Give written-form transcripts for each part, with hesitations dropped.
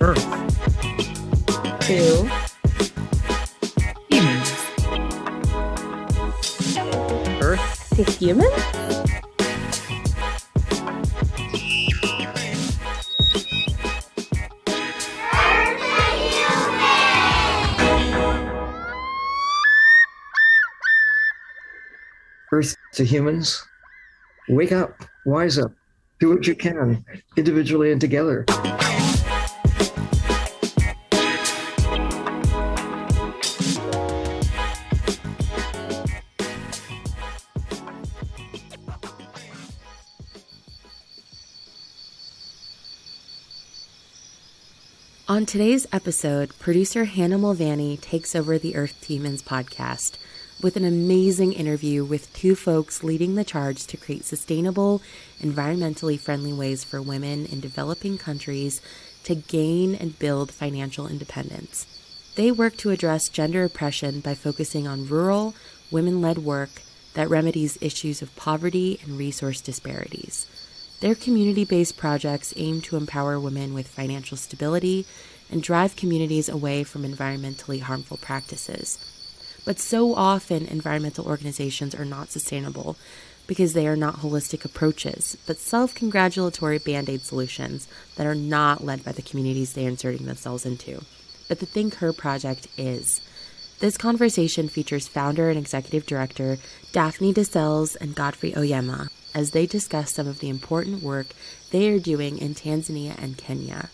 Earth. To Humans. Earth. to human? Earth to humans. Wake up, wise up, do what you can, individually and together. On today's episode, producer Hannah Mulvaney takes over the Earth to Humans podcast with an amazing interview with two folks leading the charge to create sustainable, environmentally friendly ways for women in developing countries to gain and build financial independence. They work to address gender oppression by focusing on rural, women-led work that remedies issues of poverty and resource disparities. Their community-based projects aim to empower women with financial stability and drive communities away from environmentally harmful practices. But so often, environmental organizations are not sustainable because they are not holistic approaches, but self-congratulatory Band-Aid solutions that are not led by the communities they are inserting themselves into. But the Think Her project is. This conversation features founder and executive director Daphne and Godfrey Oyema, as they discuss some of the important work they are doing in Tanzania and Kenya.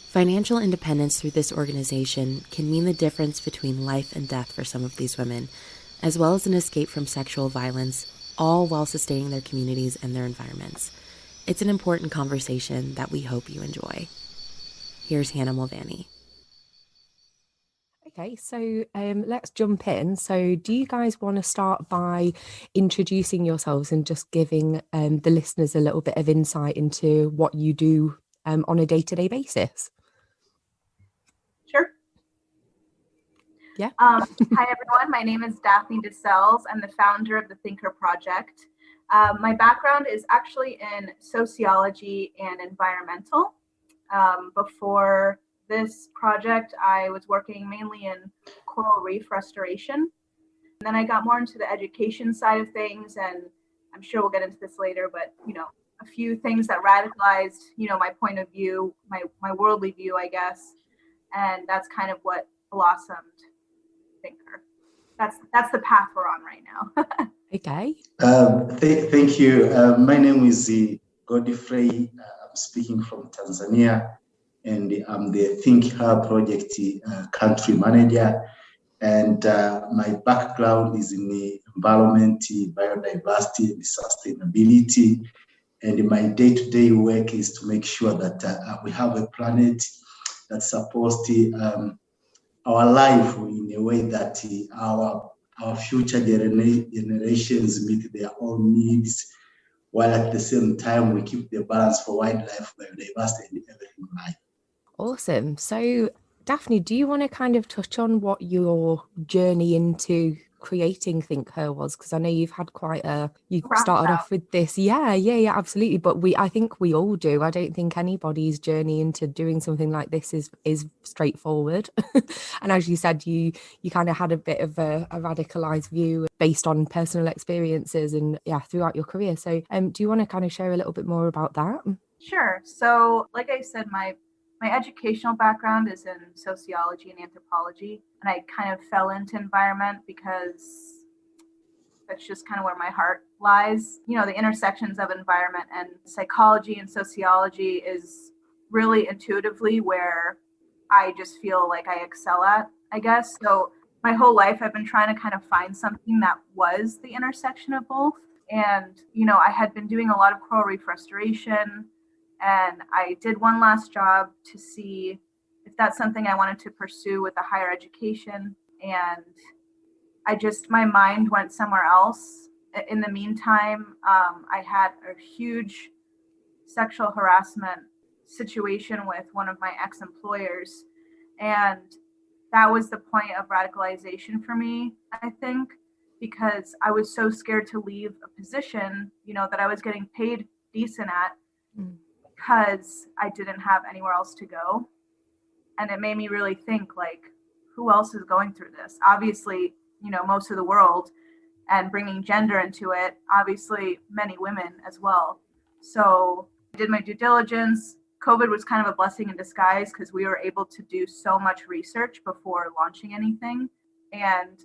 Financial independence through this organization can mean the difference between life and death for some of these women, as well as an escape from sexual violence, all while sustaining their communities and their environments. It's an important conversation that we hope you enjoy. Here's Hannah Mulvaney. Okay, so let's jump in. So do you guys want to start by introducing yourselves and just giving the listeners a little bit of insight into what you do on a day-to-day basis? Sure. Yeah. Hi, everyone. My name is Daphne. I'm the founder of the Thinker Project. My background is actually in sociology and environmental. Before this project, I was working mainly in coral reef restoration. And then I got more into the education side of things, and I'm sure we'll get into this later, but, a few things that radicalized, my point of view, my worldly view, I guess. And that's kind of what blossomed Thinker. That's the path we're on right now. Okay. Thank you. My name is Godfrey. I'm speaking from Tanzania, and I'm the Think Her Project country manager. And my background is in the environment, biodiversity, and sustainability. And my day-to-day work is to make sure that we have a planet that supports our life in a way that our future generations meet their own needs, while at the same time we keep the balance for wildlife, biodiversity, and everything in life. Awesome. So Daphne, do you want to kind of touch on what your journey into creating Think Her was? Because I know you've had you started off with this. Yeah, absolutely. But I think we all do. I don't think anybody's journey into doing something like this is straightforward. And as you said, you kind of had a bit of a radicalized view based on personal experiences and throughout your career. So do you want to kind of share a little bit more about that? Sure. So like I said, my educational background is in sociology and anthropology, and I kind of fell into environment because that's just kind of where my heart lies. The intersections of environment and psychology and sociology is really intuitively where I just feel like I excel at, I guess. So my whole life I've been trying to kind of find something that was the intersection of both. And, I had been doing a lot of coral reef restoration, and I did one last job to see if that's something I wanted to pursue with a higher education. And my mind went somewhere else. In the meantime, I had a huge sexual harassment situation with one of my ex-employers. And that was the point of radicalization for me, I think, because I was so scared to leave a position, that I was getting paid decent at, because I didn't have anywhere else to go. And it made me really think, like, who else is going through this? Obviously, most of the world, and bringing gender into it, obviously many women as well. So I did my due diligence. COVID was kind of a blessing in disguise because we were able to do so much research before launching anything, and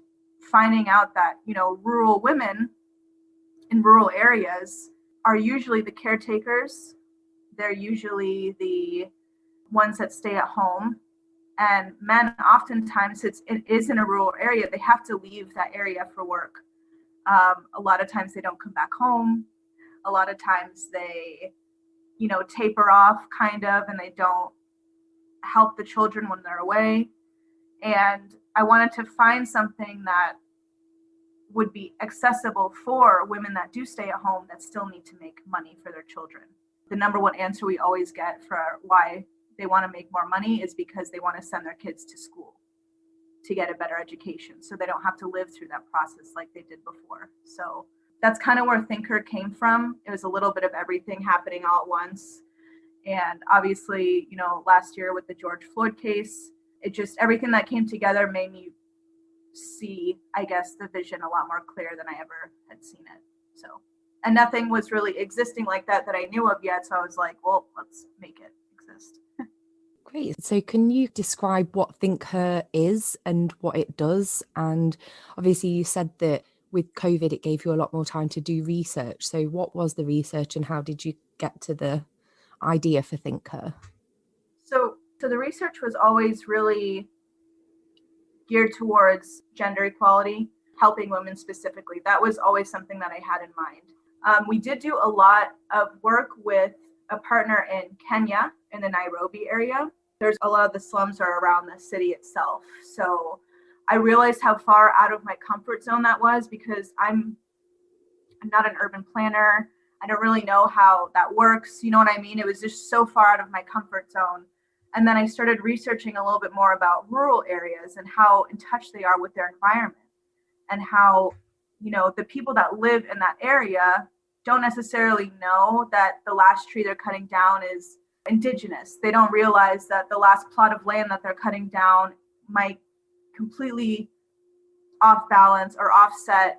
finding out that, rural women in rural areas are usually the caretakers. They're usually the ones that stay at home. And men, oftentimes, it is in a rural area, they have to leave that area for work. A lot of times they don't come back home. A lot of times they, taper off kind of, and they don't help the children when they're away. And I wanted to find something that would be accessible for women that do stay at home that still need to make money for their children. The number one answer we always get for why they want to make more money is because they want to send their kids to school to get a better education, so they don't have to live through that process like they did before. So that's kind of where Thinker came from. It was a little bit of everything happening all at once. And obviously, last year with the George Floyd case, it just, everything that came together made me see, I guess, the vision a lot more clear than I ever had seen it. So, and nothing was really existing like that I knew of yet. So I was like, well, let's make it exist. Great. So can you describe what Think Her is and what it does? And obviously you said that with COVID, it gave you a lot more time to do research. So what was the research and how did you get to the idea for Think Her? So the research was always really geared towards gender equality, helping women specifically. That was always something that I had in mind. We did do a lot of work with a partner in Kenya, in the Nairobi area. There's a lot of the slums are around the city itself. So I realized how far out of my comfort zone that was, because I'm not an urban planner. I don't really know how that works. You know what I mean? It was just so far out of my comfort zone. And then I started researching a little bit more about rural areas and how in touch they are with their environment, and how, the people that live in that area don't necessarily know that the last tree they're cutting down is indigenous. They don't realize that the last plot of land that they're cutting down might completely off balance or offset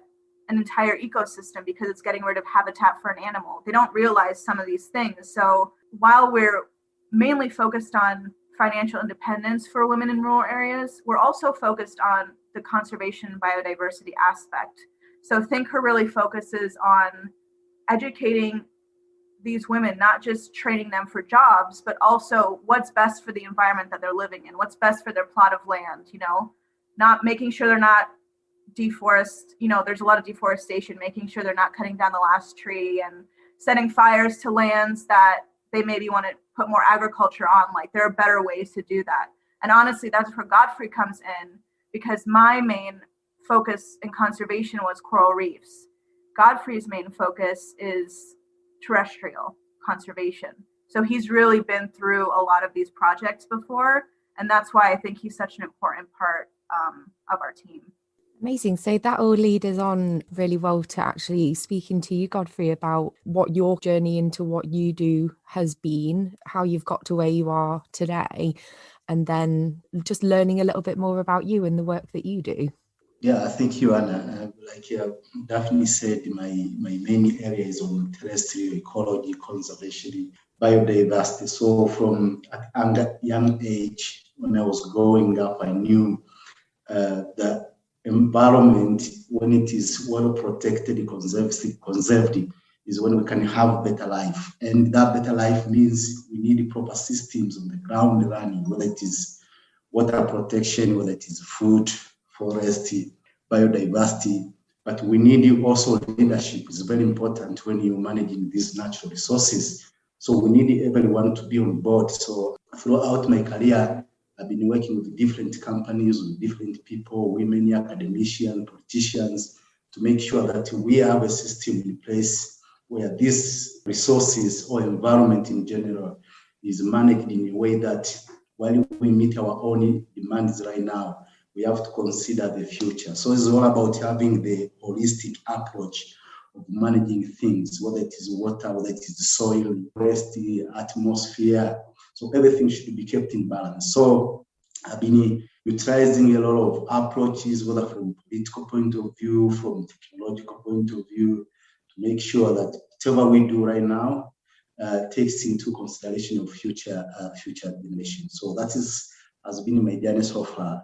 an entire ecosystem because it's getting rid of habitat for an animal. They don't realize some of these things. So while we're mainly focused on financial independence for women in rural areas, we're also focused on the conservation and biodiversity aspect. So Think Her really focuses on educating these women, not just training them for jobs, but also what's best for the environment that they're living in, what's best for their plot of land, not making sure they're not there's a lot of deforestation, making sure they're not cutting down the last tree and setting fires to lands that they maybe want to put more agriculture on. Like, there are better ways to do that. And honestly, that's where Godfrey comes in, because my main focus in conservation was coral reefs. Godfrey's main focus is terrestrial conservation. So he's really been through a lot of these projects before, and that's why I think he's such an important part of our team. Amazing. So that will lead us on really well to actually speaking to you, Godfrey, about what your journey into what you do has been, how you've got to where you are today, and then just learning a little bit more about you and the work that you do. Yeah, thank you, Anna. Like Daphne said, my main area is on terrestrial ecology, conservation, biodiversity. So from a young age, when I was growing up, I knew that environment, when it is well protected, conserved, is when we can have better life. And that better life means we need proper systems on the ground running, whether it is water protection, whether it is food, forest, biodiversity. But we need also leadership. It's very important when you're managing these natural resources. So we need everyone to be on board. So throughout my career, I've been working with different companies, with different people, women, academicians, politicians, to make sure that we have a system in place where these resources or environment in general is managed in a way that while we meet our own demands right now, we have to consider the future. So it's all about having the holistic approach managing things, whether it is water, whether it is the soil, waste, the atmosphere. So everything should be kept in balance. So I've been utilizing a lot of approaches, whether from political point of view, from technological point of view, to make sure that whatever we do right now takes into consideration of future generations. So that has been my journey so far.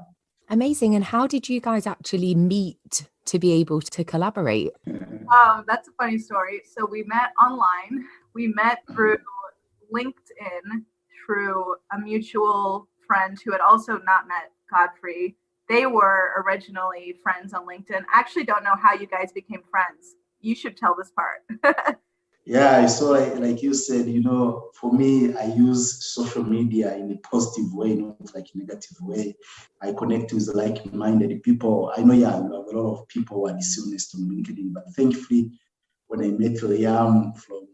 Amazing. And how did you guys actually meet to be able to collaborate? That's a funny story. So we met online. We met through LinkedIn, through a mutual friend who had also not met Godfrey. They were originally friends on LinkedIn. I actually don't know how you guys became friends. You should tell this part. Yeah, so like you said, for me, I use social media in a positive way, not like a negative way. I connect with like-minded people. I know, you have a lot of people who are dishonest on LinkedIn, but thankfully, when I met Oyema from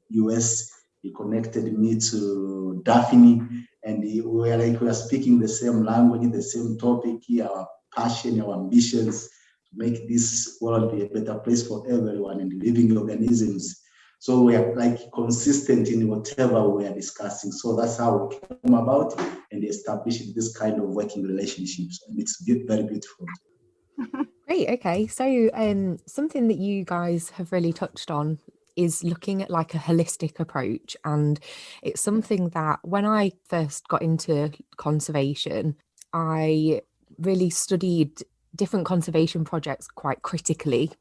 US, he connected me to Daphne, and we were speaking the same language, the same topic, our passion, our ambitions to make this world a better place for everyone and living organisms. So we are like consistent in whatever we are discussing. So that's how we came about and established this kind of working relationships. And it's very beautiful. Great. Okay. So something that you guys have really touched on is looking at like a holistic approach. And it's something that when I first got into conservation, I really studied different conservation projects quite critically,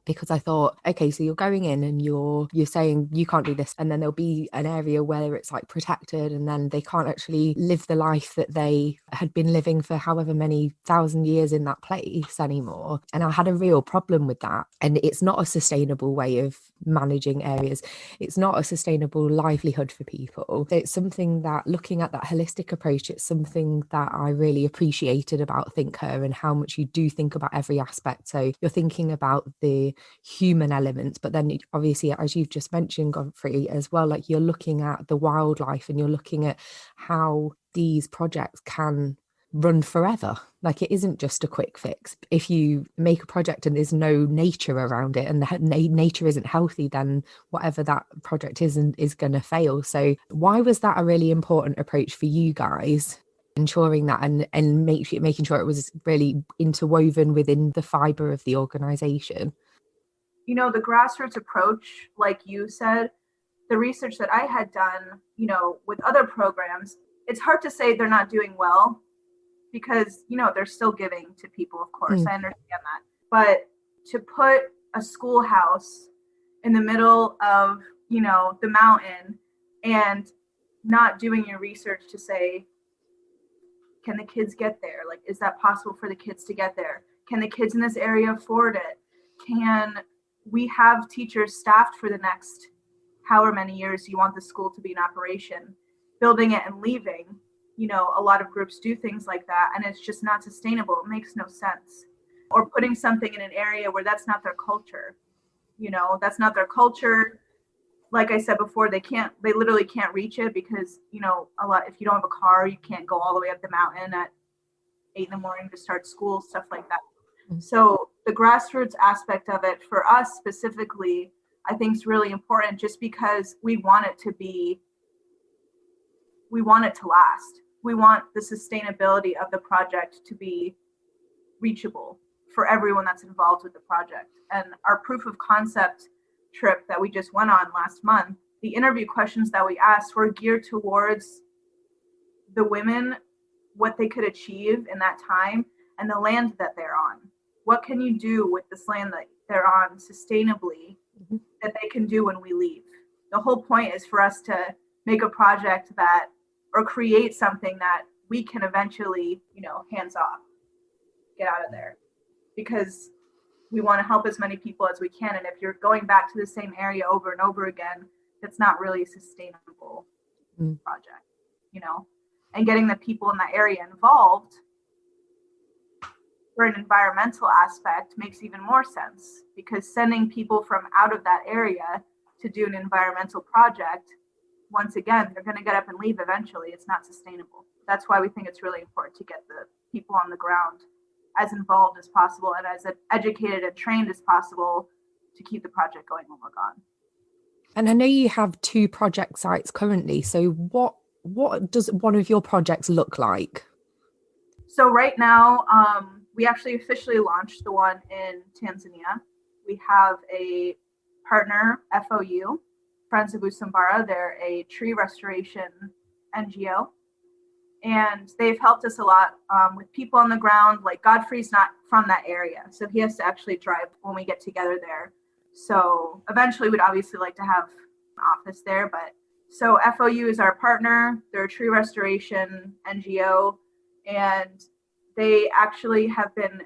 because I thought, okay, so you're going in and you're saying you can't do this, and then there'll be an area where it's like protected, and then they can't actually live the life that they had been living for however many thousand years in that place anymore. And I had a real problem with that. And it's not a sustainable way of managing areas. It's not a sustainable livelihood for people. It's something that, looking at that holistic approach, it's something that I really appreciated about Think Her, and how much you do think about every aspect. So you're thinking about the human elements, but then obviously, as you've just mentioned, Godfrey, as well, like you're looking at the wildlife, and you're looking at how these projects can run forever. Like, it isn't just a quick fix. If you make a project and there's no nature around it, and the nature isn't healthy, then whatever that project is going to fail. So why was that a really important approach for you guys, ensuring that and making sure it was really interwoven within the fiber of the organization? The grassroots approach, like you said, the research that I had done, with other programs, it's hard to say they're not doing well, because, they're still giving to people, of course. I understand that. But to put a schoolhouse in the middle of, the mountain, and not doing your research to say, can the kids get there? Like, is that possible for the kids to get there? Can the kids in this area afford it? Can we have teachers staffed for the next however many years you want the school to be in operation? Building it and leaving, a lot of groups do things like that, and it's just not sustainable. It makes no sense. Or putting something in an area where that's not their culture. That's not their culture. Like I said before, they literally can't reach it, because, if you don't have a car, you can't go all the way up the mountain at 8 in the morning to start school, stuff like that. So the grassroots aspect of it for us specifically, I think is really important, just because we want it to last. We want the sustainability of the project to be reachable for everyone that's involved with the project. And our proof of concept trip that we just went on last month, the interview questions that we asked were geared towards the women, what they could achieve in that time, and the land that they're on. What can you do with this land that they're on sustainably that they can do when we leave? The whole point is for us to make a project or create something that we can eventually, hands off, get out of there, because we want to help as many people as we can. And if you're going back to the same area over and over again, it's not really a sustainable project, and getting the people in that area involved for an environmental aspect makes even more sense, because sending people from out of that area to do an environmental project, once again, they're going to get up and leave eventually. It's not sustainable. That's why we think it's really important to get the people on the ground as involved as possible and as educated and trained as possible to keep the project going when we're gone. And I know you have 2 project sites currently. So what does one of your projects look like? So right now, we actually officially launched the one in Tanzania. We have a partner, FOU, Friends of Usambara. They're a tree restoration NGO. And they've helped us a lot with people on the ground. Like Godfrey's not from that area, so he has to actually drive when we get together there. So eventually we'd obviously like to have an office there, but so FOU is our partner. They're a tree restoration NGO, and they actually have been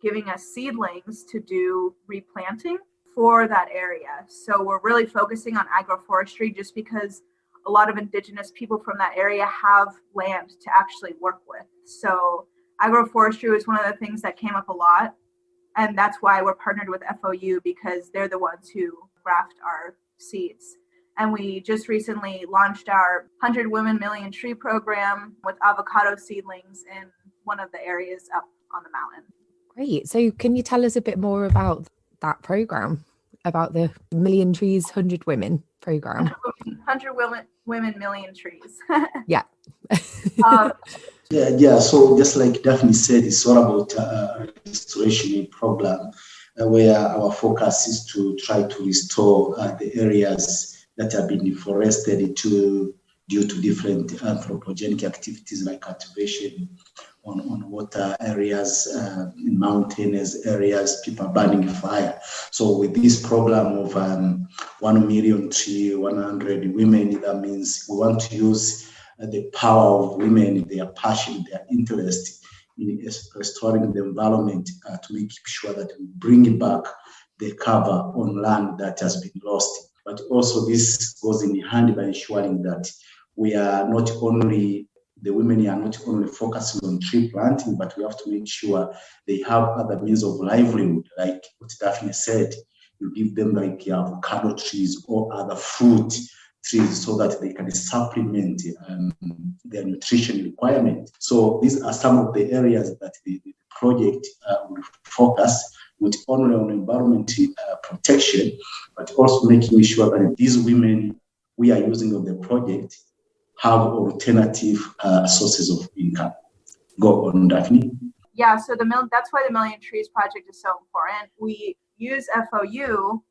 giving us seedlings to do replanting for that area. So we're really focusing on agroforestry just because a lot of indigenous people from that area have land to actually work with. So agroforestry was one of the things that came up a lot. And that's why we're partnered with FOU, because they're the ones who graft our seeds. And we just recently launched our 100 Women Million Tree program with avocado seedlings in one of the areas up on the mountain. Great. So can you tell us a bit more about that program, about the Million Trees, 100 Women program? 100 women, million trees. Yeah. Yeah. So just like Daphne said, it's all about a restoration program where our focus is to try to restore the areas that have been deforested due to different anthropogenic activities like cultivation on water areas, in mountainous areas, people burning fire. So with this program of 1 million tree, 100 women, that means we want to use the power of women, their passion, their interest in restoring the environment to make sure that we bring back the cover on land that has been lost. But also this goes in hand by ensuring that we are not only, the women are not only focusing on tree planting, but we have to make sure they have other means of livelihood, like what Daphne said. You give them like avocado trees or other fruit trees so that they can supplement their nutrition requirement. So these are some of the areas that the project will focus, not only on environment protection, but also making sure that these women we are using on the project have alternative sources of income. Go on, Daphne. Yeah, so that's why the Million Trees project is so important. We use FOU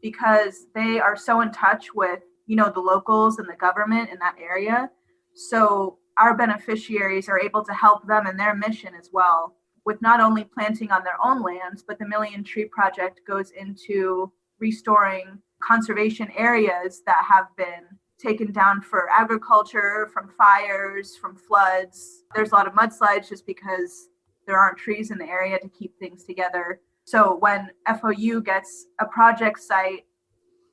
because they are so in touch with, the locals and the government in that area. So our beneficiaries are able to help them in their mission as well, with not only planting on their own lands, but the Million Tree project goes into restoring conservation areas that have been taken down for agriculture, from fires, from floods. There's a lot of mudslides just because there aren't trees in the area to keep things together. So when FOU gets a project site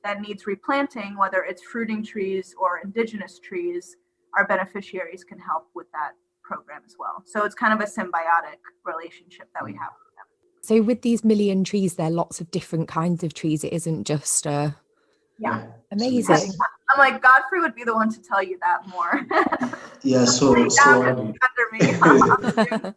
that needs replanting, whether it's fruiting trees or indigenous trees, our beneficiaries can help with that program as well. So it's kind of a symbiotic relationship that we have with them. So with these Million Trees, there are lots of different kinds of trees. It isn't just Yeah. Amazing. I'm like, Godfrey would be the one to tell you that more. Yeah, so under me.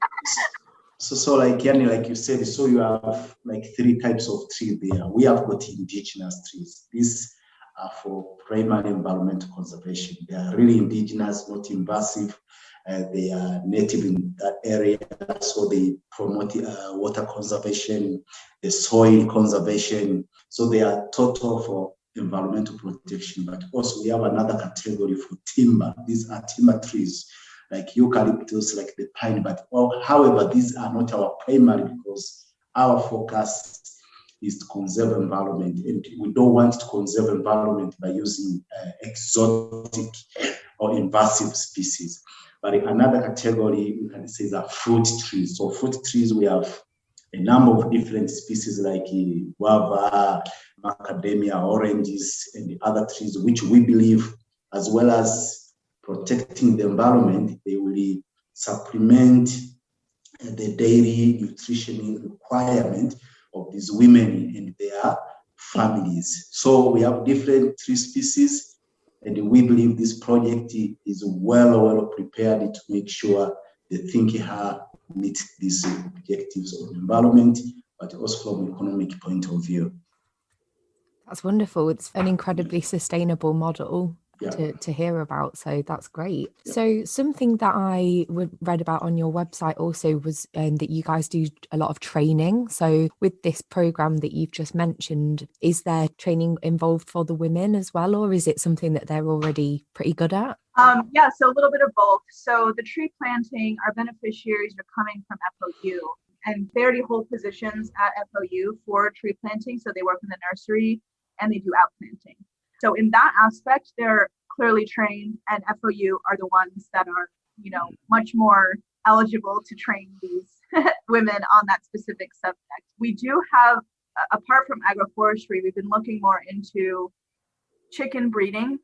So like Yanni, like you said, so you have like 3 types of trees there. We have got indigenous trees. These are for primary environmental conservation. They are really indigenous, not invasive. They are native in that area, so they promote water conservation, the soil conservation. So they are total for environmental protection. But also we have another category for timber. These are timber trees, like eucalyptus, like the pine. But however, these are not our primary, because our focus is to conserve environment, and we don't want to conserve environment by using exotic or invasive species. But another category we can say is fruit trees. So fruit trees, we have a number of different species like guava, macadamia, oranges, and the other trees, which we believe, as well as protecting the environment, they will supplement the daily nutrition requirement of these women and their families. So we have different tree species, and we believe this project is well prepared to make sure the thinking meet these objectives of environment, but also from an economic point of view. That's wonderful. It's an incredibly sustainable model Yeah. to hear about. So that's great. Yeah. So something that I read about on your website also was that you guys do a lot of training. So with this program that you've just mentioned, is there training involved for the women as well, or is it something that they're already pretty good at? Yeah, so a little bit of both. So the tree planting, our beneficiaries are coming from FOU, and they already hold positions at FOU for tree planting. So they work in the nursery and they do outplanting. So in that aspect, they're clearly trained, and FOU are the ones that are, much more eligible to train these women on that specific subject. We do have, apart from agroforestry, we've been looking more into chicken breeding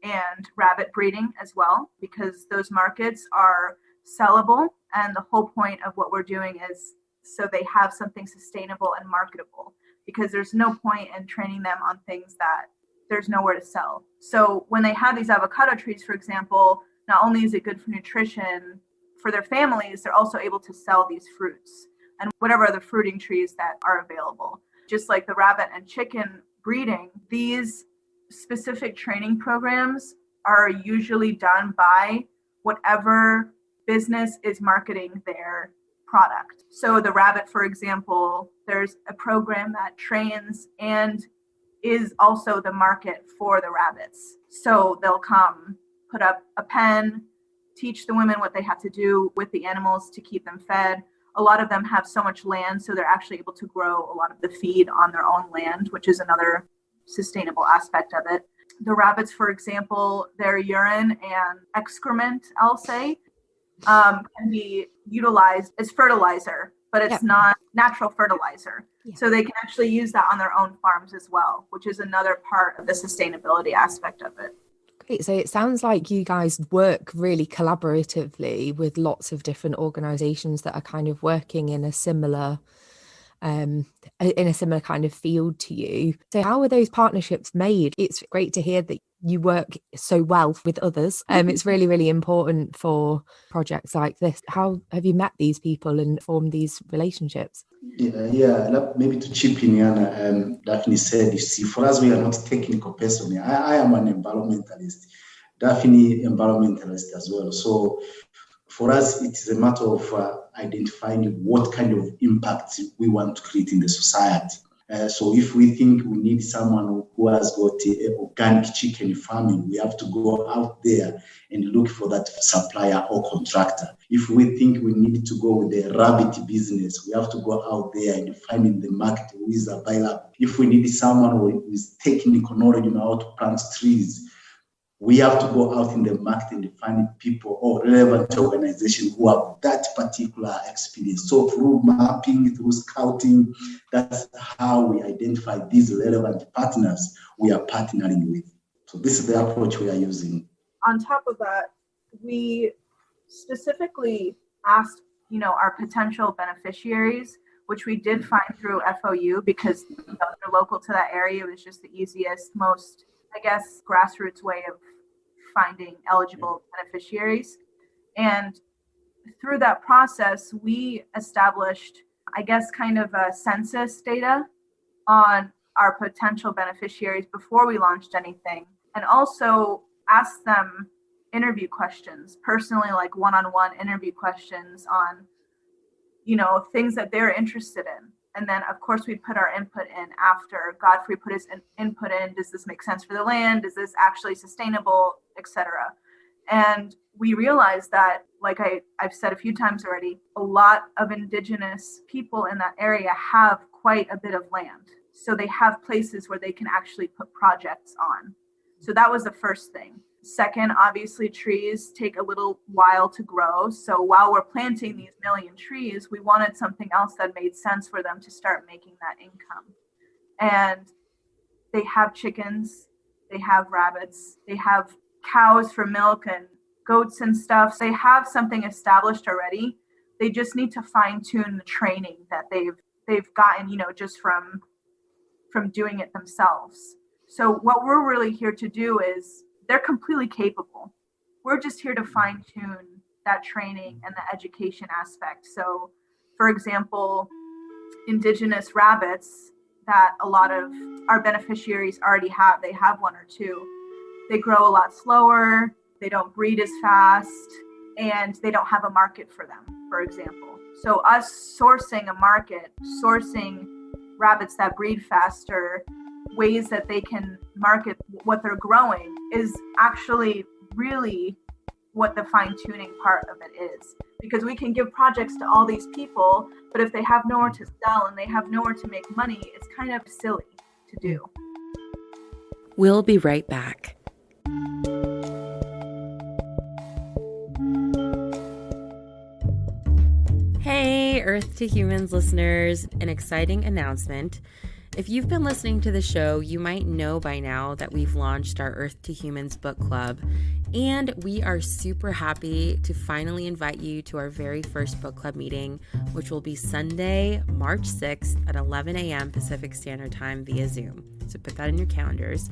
and rabbit breeding as well, because those markets are sellable. And the whole point of what we're doing is so they have something sustainable and marketable, because there's no point in training them on things that there's nowhere to sell. So when they have these avocado trees, for example, not only is it good for nutrition for their families, they're also able to sell these fruits and whatever other fruiting trees that are available. Just like the rabbit and chicken breeding, these specific training programs are usually done by whatever business is marketing their product. So the rabbit, for example, there's a program that trains and is also the market for the rabbits. So they'll come, put up a pen, teach the women what they have to do with the animals to keep them fed. A lot of them have so much land, so they're actually able to grow a lot of the feed on their own land, which is another sustainable aspect of it. The rabbits, for example, their urine and excrement, I'll say, can be utilized as fertilizer, but it's not natural fertilizer. Yeah. So they can actually use that on their own farms as well, which is another part of the sustainability aspect of it. Great. So it sounds like you guys work really collaboratively with lots of different organizations that are kind of working in a similar kind of field to you. So how are those partnerships made? It's great to hear that you work so well with others. It's really, really important for projects like this. How have you met these people and formed these relationships? Yeah. Maybe to chip in, Hannah, Daphne said, you see, for us, we are not a technical person. I am an environmentalist. Daphne, environmentalist as well. So for us, it is a matter of identifying what kind of impact we want to create in the society. So if we think we need someone who has got organic chicken farming, we have to go out there and look for that supplier or contractor. If we think we need to go with the rabbit business, we have to go out there and find in the market who is available. If we need someone who is technical knowledge on how to plant trees, we have to go out in the market and find people or relevant organizations who have that particular experience. So through mapping, through scouting, that's how we identify these relevant partners we are partnering with. So this is the approach we are using. On top of that, we specifically asked, our potential beneficiaries, which we did find through FOU because they're local to that area. It was just the easiest, most, grassroots way of finding eligible beneficiaries. And through that process, we established, kind of a census data on our potential beneficiaries before we launched anything, and also asked them interview questions, personally, like one-on-one interview questions on, things that they're interested in. And then, of course, we put our input in after. Godfrey put his input in. Does this make sense for the land? Is this actually sustainable, etc.? And we realized that, like I've said a few times already, a lot of Indigenous people in that area have quite a bit of land. So they have places where they can actually put projects on. So that was the first thing. Second, obviously, trees take a little while to grow. So while we're planting these million trees, we wanted something else that made sense for them to start making that income. And they have chickens, they have rabbits, they have cows for milk and goats and stuff. They have something established already. They just need to fine tune the training that they've gotten, just from doing it themselves. So what we're really here to do is, they're completely capable. We're just here to fine tune that training and the education aspect. So, for example, Indigenous rabbits, that a lot of our beneficiaries already have. They have one or two. They grow a lot slower, they don't breed as fast, and they don't have a market for them, for example. So us sourcing a market, sourcing rabbits that breed faster, ways that they can market what they're growing is actually really what the fine-tuning part of it is. Because we can give projects to all these people, but if they have nowhere to sell and they have nowhere to make money, it's kind of silly to do. We'll be right back. Hey, Earth to Humans listeners, an exciting announcement. If you've been listening to the show, you might know by now that we've launched our Earth to Humans book club, and we are super happy to finally invite you to our very first book club meeting, which will be Sunday, March 6th at 11 a.m. Pacific Standard Time via Zoom. So put that in your calendars.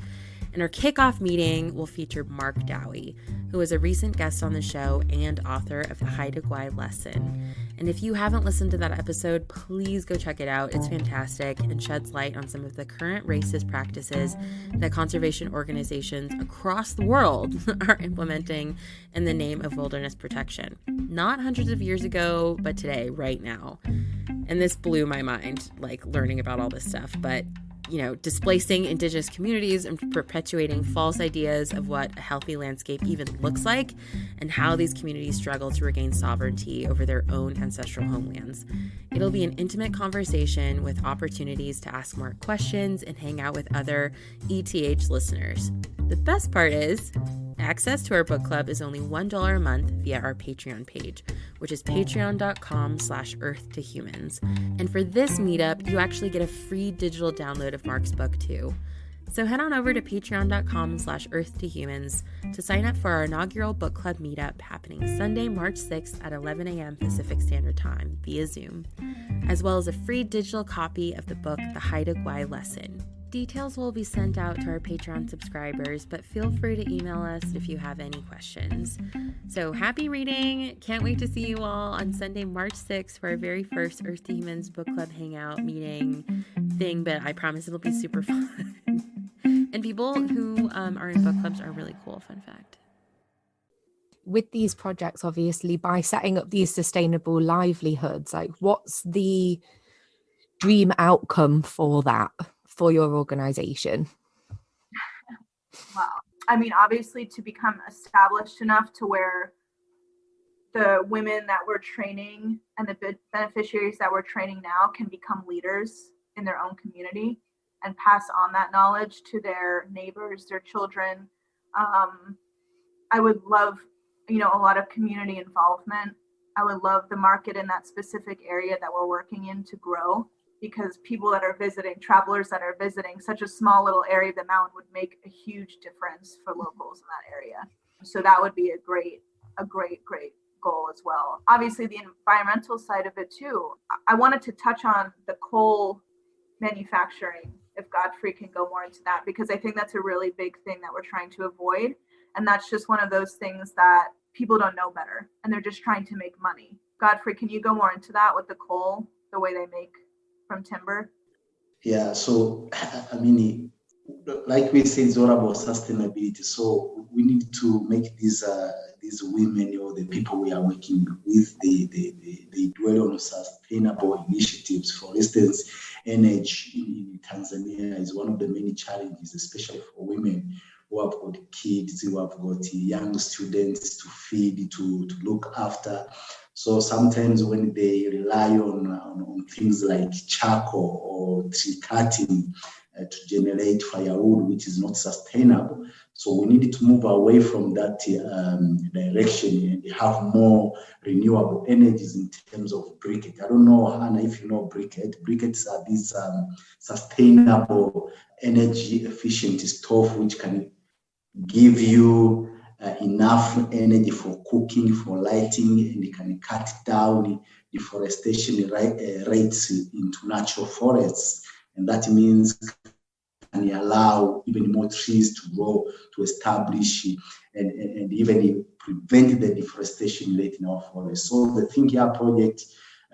And our kickoff meeting will feature Mark Dowie, who is a recent guest on the show and author of the Haida Gwaii Lesson. And if you haven't listened to that episode, please go check it out. It's fantastic and sheds light on some of the current racist practices that conservation organizations across the world are implementing in the name of wilderness protection. Not hundreds of years ago, but today, right now. And this blew my mind, like learning about all this stuff. But displacing indigenous communities and perpetuating false ideas of what a healthy landscape even looks like and how these communities struggle to regain sovereignty over their own ancestral homelands. It'll be an intimate conversation with opportunities to ask more questions and hang out with other ETH listeners. The best part is, access to our book club is only $1 a month via our Patreon page, which is patreon.com/earth-to-humans. And for this meetup, you actually get a free digital download of Mark's book too. So head on over to patreon.com/earth-to-humans to sign up for our inaugural book club meetup happening Sunday, March 6th at 11 a.m. Pacific Standard Time via Zoom, as well as a free digital copy of the book, The Haida Gwaii Lesson. Details will be sent out to our Patreon subscribers, but feel free to email us if you have any questions. So happy reading! Can't wait to see you all on Sunday, March 6th for our very first Earth to Humans book club hangout meeting thing, but I promise it'll be super fun. And people who are in book clubs are really cool, fun fact. With these projects, obviously, by setting up these sustainable livelihoods, like what's the dream outcome for that? For your organization? Wow. I mean, obviously to become established enough to where the women that we're training and the beneficiaries that we're training now can become leaders in their own community and pass on that knowledge to their neighbors, their children. I would love, a lot of community involvement. I would love the market in that specific area that we're working in to grow, because people that are visiting, travelers that are visiting such a small little area of the mountain would make a huge difference for locals in that area. So that would be a great goal as well. Obviously the environmental side of it too. I wanted to touch on the coal manufacturing, if Godfrey can go more into that, because I think that's a really big thing that we're trying to avoid. And that's just one of those things that people don't know better and they're just trying to make money. Godfrey, can you go more into that with the coal, the way they make from timber? Yeah, so I mean, like we said, it's all about sustainability. So we need to make these women or the people we are working with, they dwell on sustainable initiatives. For instance, energy in Tanzania is one of the many challenges, especially for women who have got kids, who have got young students to feed, to look after. So sometimes when they rely on things like charcoal or tree cutting to generate firewood, which is not sustainable. So we need to move away from that direction and have more renewable energies in terms of briquette. I don't know, Hannah, if you know briquette. Briquettes are these sustainable, energy efficient stove which can give you enough energy for cooking, for lighting, and it can cut down deforestation rates into natural forests. And that means can allow even more trees to grow, to establish, and even prevent the deforestation rate in our forests. So the Think Here project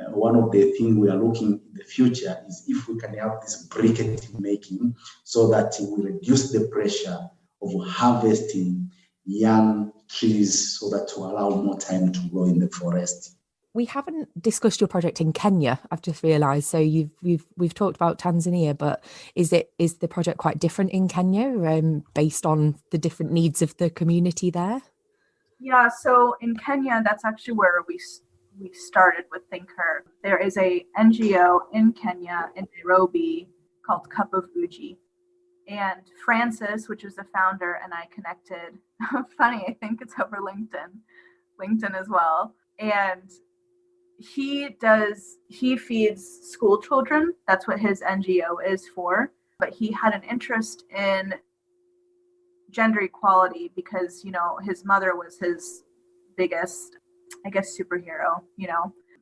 one of the things we are looking in the future is if we can have this briquette making so that we reduce the pressure of harvesting young trees so that to allow more time to grow in the forest. We haven't discussed your project in Kenya, I've just realised. So we've talked about Tanzania, but is the project quite different in Kenya based on the different needs of the community there? Yeah, so in Kenya, that's actually where we started with Think Her. There is a NGO in Kenya, in Nairobi, called Cup of Fuji. And Francis, which is the founder, and I connected. Funny, I think it's over LinkedIn as well. And he feeds school children. That's what his NGO is for. But he had an interest in gender equality because, his mother was his biggest, I guess, superhero,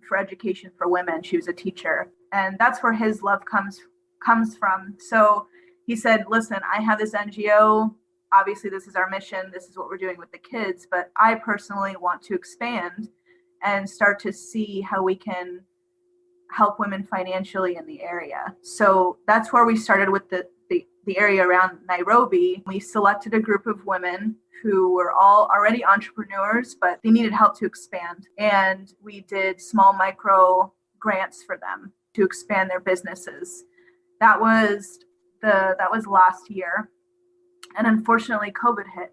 for education for women. She was a teacher. And that's where his love comes from. So he said, listen, I have this NGO. Obviously, this is our mission. This is what we're doing with the kids. But I personally want to expand and start to see how we can help women financially in the area. So that's where we started with the area around Nairobi. We selected a group of women who were all already entrepreneurs, but they needed help to expand. And we did small micro grants for them to expand their businesses. That was last year. And unfortunately, COVID hit.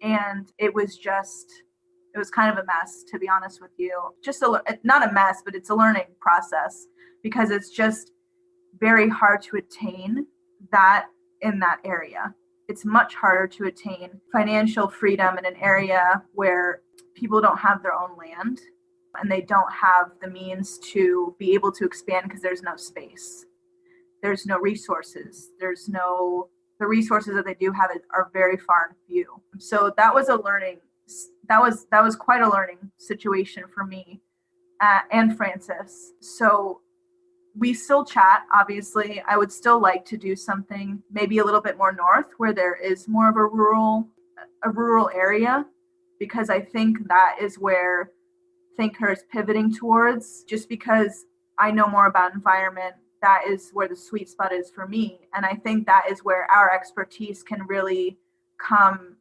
And it was kind of a mess, to be honest with you. Not a mess, but it's a learning process because it's just very hard to attain that in that area. It's much harder to attain financial freedom in an area where people don't have their own land and they don't have the means to be able to expand because there's no space. There's no resources. The resources that they do have are very far and few. So that was that was quite a learning situation for me and Francis. So we still chat, obviously. I would still like to do something maybe a little bit more north where there is more of a rural area, because I think that is where Think Her is pivoting towards, just because I know more about environment. That is where the sweet spot is for me. And I think that is where our expertise can really come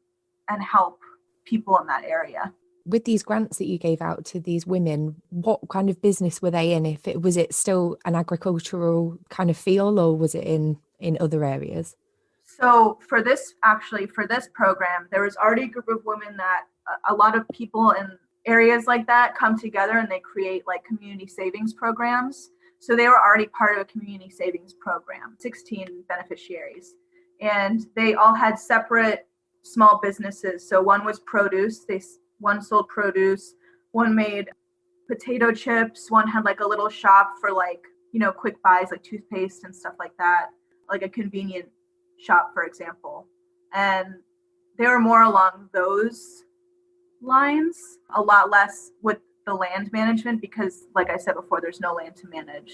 and help people in that area. With these grants that you gave out to these women, what kind of business were they in? Was it still an agricultural kind of feel, or was it in other areas? So for this program, there was already a group of women that a lot of people in areas like that come together and they create like community savings programs. So they were already part of a community savings program, 16 beneficiaries, and they all had separate small businesses. So one was produce. One sold produce, one made potato chips, one had like a little shop for like, quick buys like toothpaste and stuff like that, like a convenient shop, for example. And they were more along those lines, a lot less with the land management because, like I said before, there's no land to manage.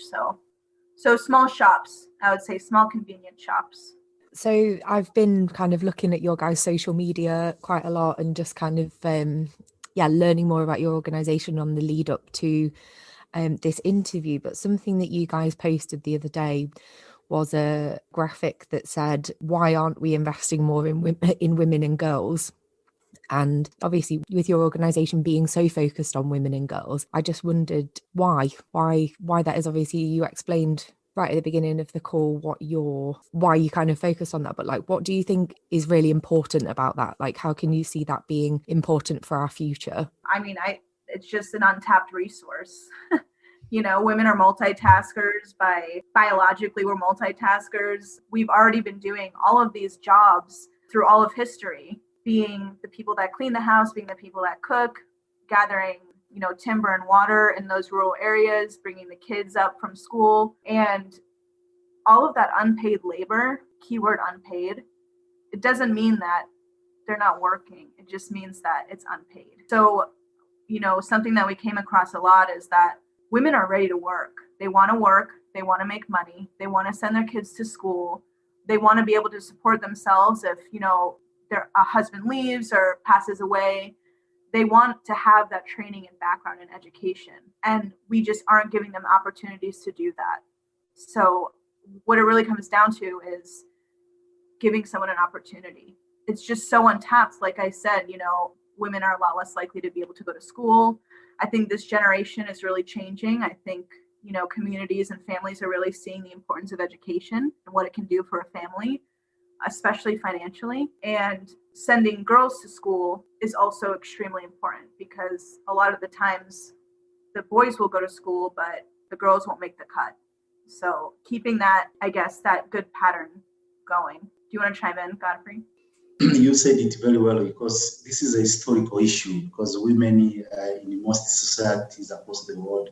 So small shops, I would say small convenient shops. So I've been kind of looking at your guys' social media quite a lot and just kind of, learning more about your organization on the lead up to this interview. But something that you guys posted the other day was a graphic that said, why aren't we investing more in women and girls? And obviously with your organization being so focused on women and girls, I just wondered why that is. Obviously you explained right at the beginning of the call why you kind of focus on that, but like, what do you think is really important about that? Like, how can you see that being important for our future? I mean, it's just an untapped resource. Women are multitaskers. Biologically, we're multitaskers. We've already been doing all of these jobs through all of history, being the people that clean the house, being the people that cook, gathering timber and water in those rural areas, bringing the kids up from school, and all of that unpaid labor, keyword unpaid, it doesn't mean that they're not working. It just means that it's unpaid. So, something that we came across a lot is that women are ready to work. They want to work. They want to make money. They want to send their kids to school. They want to be able to support themselves if, a husband leaves or passes away. they want to have that training and background in education, and we just aren't giving them opportunities to do that. So what it really comes down to is giving someone an opportunity. It's just so untapped. Like I said, women are a lot less likely to be able to go to school. I think this generation is really changing. I think, communities and families are really seeing the importance of education and what it can do for a family, especially financially. And sending girls to school is also extremely important, because a lot of the times the boys will go to school, but the girls won't make the cut. So keeping that, I guess, that good pattern going. Do you want to chime in, Godfrey? You said it very well, because this is a historical issue, because women in most societies across the world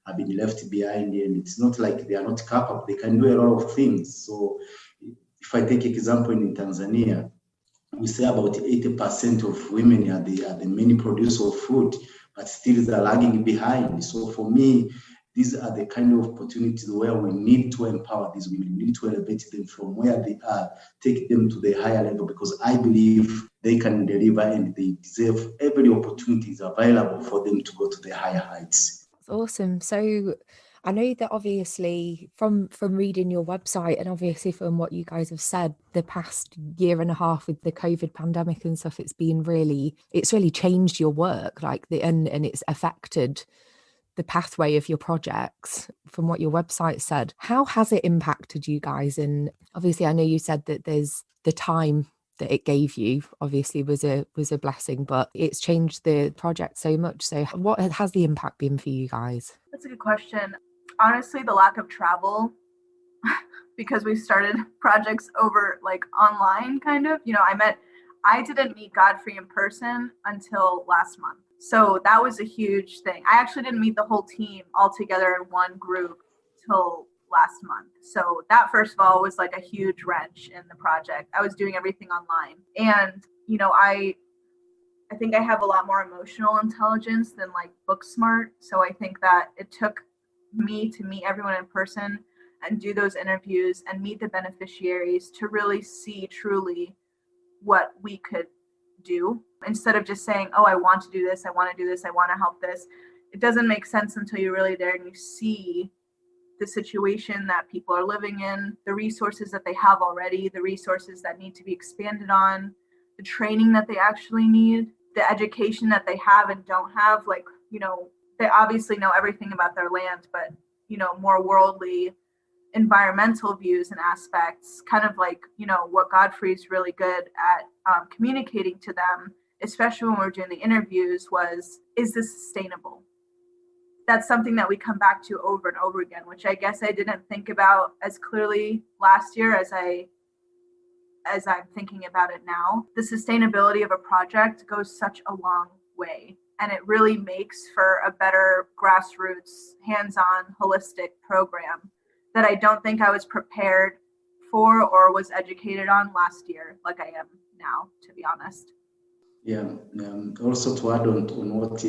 have been left behind, and it's not like they are not capable. They can do a lot of things. So if I take example in Tanzania, we say about 80% of women are the main producer of food, but still they're lagging behind. So for me, these are the kind of opportunities where we need to empower these women. We need to elevate them from where they are, take them to the higher level, because I believe they can deliver and they deserve every opportunity is available for them to go to the higher heights. That's awesome. So I know that obviously from reading your website, and obviously from what you guys have said, the past year and a half with the COVID pandemic and stuff, it's really changed your work, and it's affected the pathway of your projects from what your website said. How has it impacted you guys? And obviously I know you said that there's the time that it gave you obviously was a blessing, but it's changed the project so much. So what has the impact been for you guys? That's a good question. Honestly, the lack of travel, because we started projects over online kind of, I didn't meet Godfrey in person until last month. So that was a huge thing. I actually didn't meet the whole team all together in one group till last month. So that, first of all, was like a huge wrench in the project. I was doing everything online. And, I think I have a lot more emotional intelligence than book smart. So I think that it took me to meet everyone in person and do those interviews and meet the beneficiaries to really see truly what we could do, instead of just saying, oh, I want to do this, I want to do this, I want to help this. It doesn't make sense until you're really there and you see the situation that people are living in, the resources that they have already, the resources that need to be expanded on, the training that they actually need, the education that they have and don't have. They obviously know everything about their land, but more worldly environmental views and aspects, kind of what Godfrey's really good at communicating to them, especially when we're doing the interviews, is this sustainable? That's something that we come back to over and over again, which I guess I didn't think about as clearly last year as I'm thinking about it now. The sustainability of a project goes such a long way, and it really makes for a better grassroots, hands-on, holistic program that I don't think I was prepared for or was educated on last year like I am now, to be honest. Yeah, also to add on what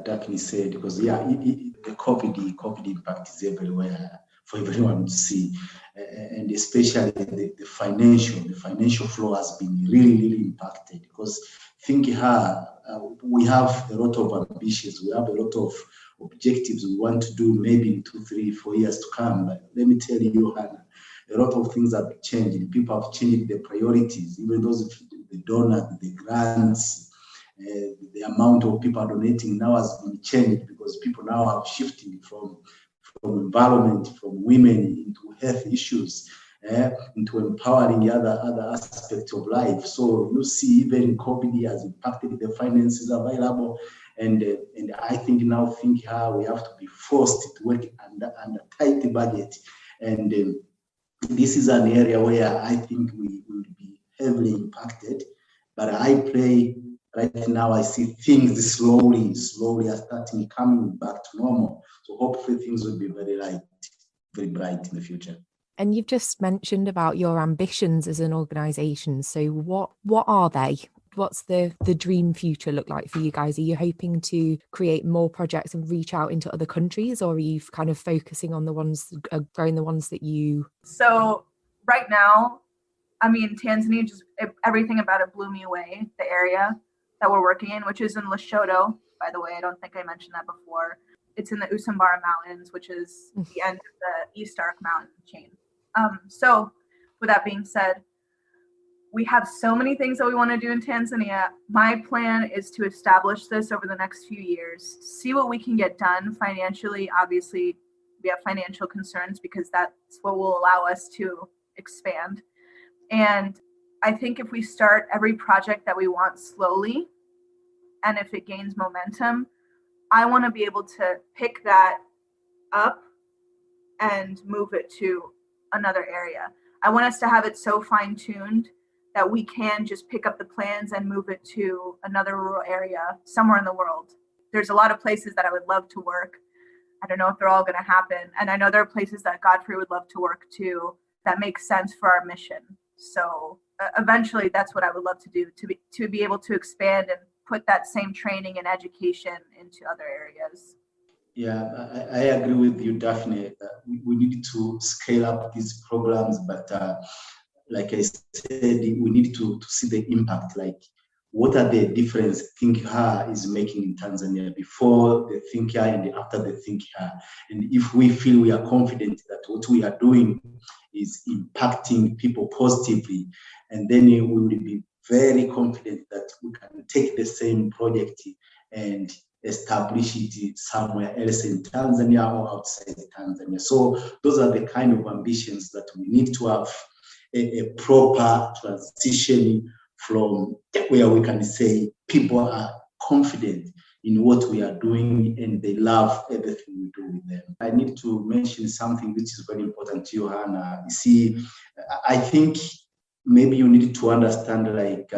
Daphne said, because the COVID impact is everywhere for everyone to see, and especially the financial flow has been really impacted, because we have a lot of ambitions, we have a lot of objectives we want to do maybe in 2, 3, 4 years to come. But let me tell you, Hannah, a lot of things have changed. People have changed their priorities, even those the donors, the grants, the amount of people donating now has been changed, because people now have shifted from environment, from women into health issues, into empowering the other aspects of life. So you see, even COVID has impacted the finances available, and I think now we have to be forced to work under tight budget, and this is an area where I think we will be heavily impacted. But right now I see things slowly are starting coming back to normal. So hopefully things will be very bright in the future. And you've just mentioned about your ambitions as an organisation. So what are they? What's the dream future look like for you guys? Are you hoping to create more projects and reach out into other countries, or are you kind of focusing on growing the ones that you? So right now, Tanzania, just everything about it blew me away, the area. that we're working in, which is in Lesotho, by the way. I don't think I mentioned that before. It's in the Usambara Mountains, which is the end of the East Arc mountain chain. So with that being said, we have so many things that we want to do in Tanzania. My plan is to establish this over the next few years, see what we can get done financially. Obviously, we have financial concerns because that's what will allow us to expand. And I think if we start every project that we want slowly, and if it gains momentum, I want to be able to pick that up and move it to another area. I want us to have it so fine-tuned that we can just pick up the plans and move it to another rural area somewhere in the world. There's a lot of places that I would love to work. I don't know if they're all going to happen. And I know there are places that Godfrey would love to work too that makes sense for our mission. So eventually that's what I would love to do, to be able to expand and put that same training and education into other areas. Yeah, I agree with you, Daphne. We need to scale up these programs, but like I said, we need to see the impact. Like, what are the difference Think Her is making in Tanzania before the Think Her and after the Think Her? And if we feel we are confident that what we are doing is impacting people positively, and then we will be very confident that we can take the same project and establish it somewhere else in Tanzania or outside Tanzania. So those are the kind of ambitions that we need to have, a proper transition from where we can say people are confident in what we are doing and they love everything we do with them. I need to mention something which is very important to you, Hannah. You see, I think maybe you need to understand, like,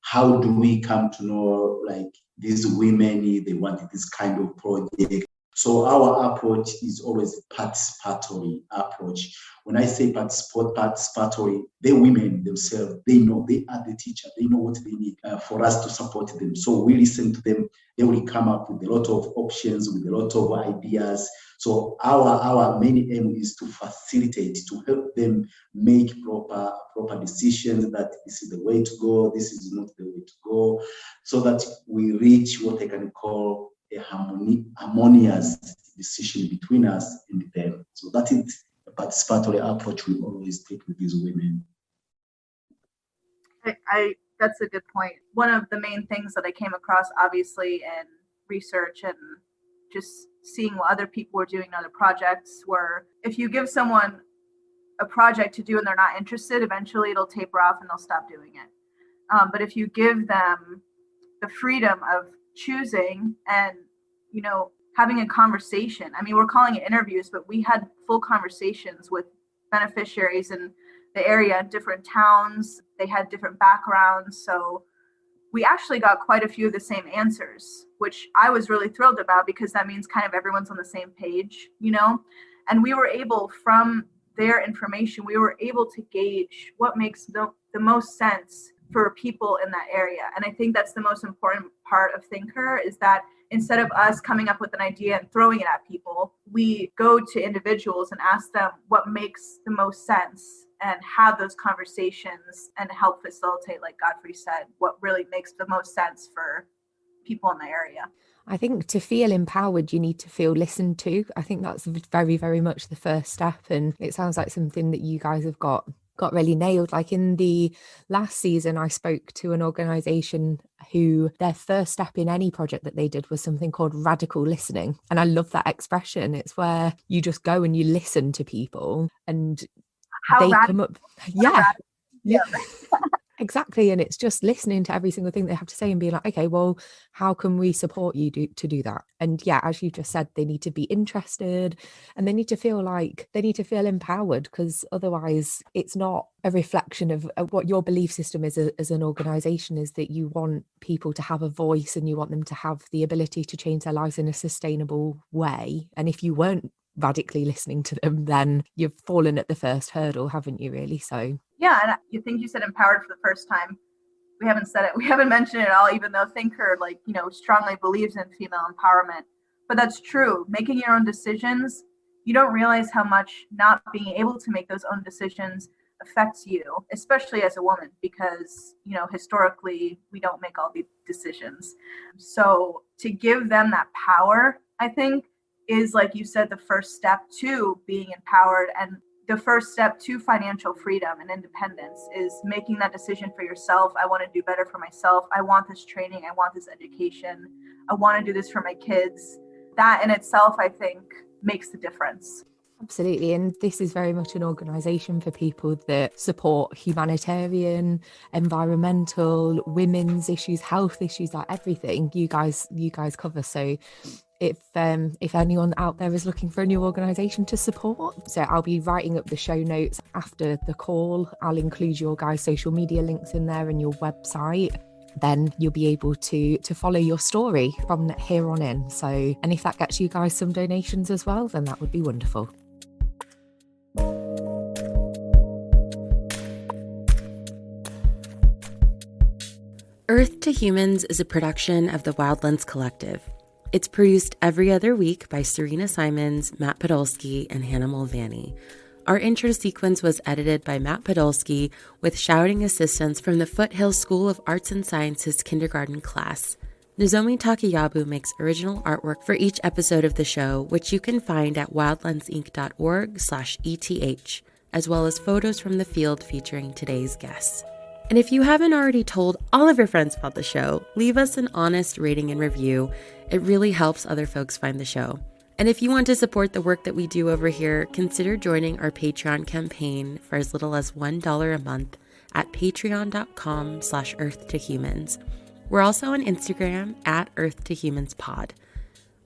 how do we come to know, like, these women, they want this kind of project. So our approach is always a participatory approach. When I say participatory, the women themselves, they know, they are the teacher, they know what they need for us to support them. So we listen to them, they will come up with a lot of options, with a lot of ideas. So our main aim is to facilitate, to help them make proper decisions, that this is the way to go, this is not the way to go, so that we reach what I can call a harmonious decision between us and them. So that is a participatory approach we always take with these women. That's a good point. One of the main things that I came across, obviously, in research and just seeing what other people were doing in other projects, were if you give someone a project to do and they're not interested, eventually it'll taper off and they'll stop doing it. But if you give them the freedom of choosing and, having a conversation. I mean, we're calling it interviews, but we had full conversations with beneficiaries in the area, different towns. They had different backgrounds. So we actually got quite a few of the same answers, which I was really thrilled about, because that means kind of everyone's on the same page, and we were able, from their information, we were able to gauge what makes the most sense for people in that area. And I think that's the most important part of Think Her, is that instead of us coming up with an idea and throwing it at people, we go to individuals and ask them what makes the most sense and have those conversations and help facilitate, like Godfrey said, what really makes the most sense for people in the area. I think to feel empowered, you need to feel listened to. I think that's very, very much the first step. And it sounds like something that you guys have got really nailed. Like in the last season, I spoke to an organisation who their first step in any project that they did was something called radical listening. And I love that expression. It's where you just go and you listen to people and come up. Yeah. Exactly. And it's just listening to every single thing they have to say and being like, okay, well, how can we support you to do that? And yeah, as you just said, they need to be interested and they need to feel empowered, because otherwise it's not a reflection of what your belief system is as an organization, is that you want people to have a voice and you want them to have the ability to change their lives in a sustainable way. And if you weren't radically listening to them, then you've fallen at the first hurdle, haven't you, really? So yeah, and you think you said empowered for the first time. We haven't said it. We haven't mentioned it at all, even though Think Her, strongly believes in female empowerment. But that's true. Making your own decisions, you don't realize how much not being able to make those own decisions affects you, especially as a woman, because, historically we don't make all these decisions. So to give them that power, I think, is, like you said, the first step to being empowered, and the first step to financial freedom and independence is making that decision for yourself. I want to do better for myself. I want this training. I want this education. I want to do this for my kids. That in itself, I think, makes the difference. Absolutely. And this is very much an organisation for people that support humanitarian, environmental, women's issues, health issues, like everything you guys cover. So if anyone out there is looking for a new organisation to support, so I'll be writing up the show notes after the call. I'll include your guys' social media links in there and your website. Then you'll be able to follow your story from here on in. So, and if that gets you guys some donations as well, then that would be wonderful. Earth to Humans is a production of the Wildlands Collective. It's produced every other week by Serena Simons, Matt Podolsky, and Hannah Mulvaney. Our intro sequence was edited by Matt Podolsky with shouting assistance from the Foothill School of Arts and Sciences kindergarten class. Nozomi Takeyabu makes original artwork for each episode of the show, which you can find at wildlandsinc.org/ETH, as well as photos from the field featuring today's guests. And if you haven't already told all of your friends about the show, leave us an honest rating and review. It really helps other folks find the show. And if you want to support the work that we do over here, consider joining our Patreon campaign for as little as $1 a month at patreon.com/earth2humans. We're also on Instagram at earth2humanspod.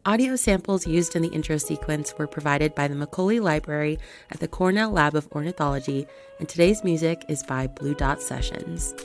Audio samples used in the intro sequence were provided by the Macaulay Library at the Cornell Lab of Ornithology, and today's music is by Blue Dot Sessions.